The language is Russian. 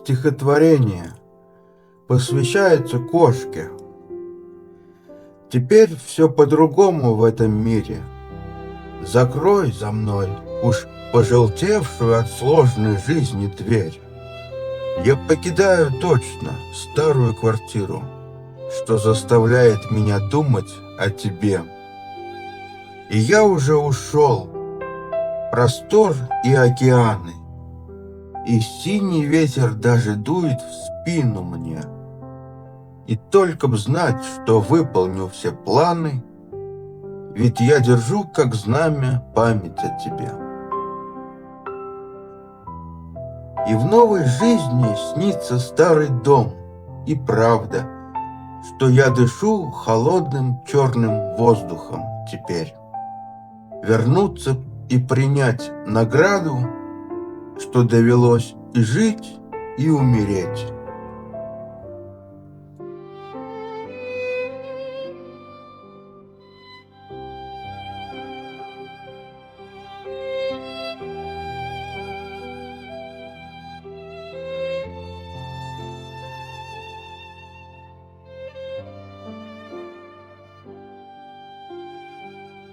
стихотворение посвящается кошке. Теперь все по-другому в этом мире. Закрой за мной уж пожелтевшую от сложной жизни дверь. Я покидаю точно старую квартиру, что заставляет меня думать о тебе. И я уже ушел, простор и океаны, и синий ветер даже дует в спину мне. И только б знать, что выполню все планы, ведь я держу, как знамя, память о тебе. И в новой жизни снится старый дом, и правда, что я дышу холодным черным воздухом теперь. Вернуться и принять награду, что довелось и жить, и умереть.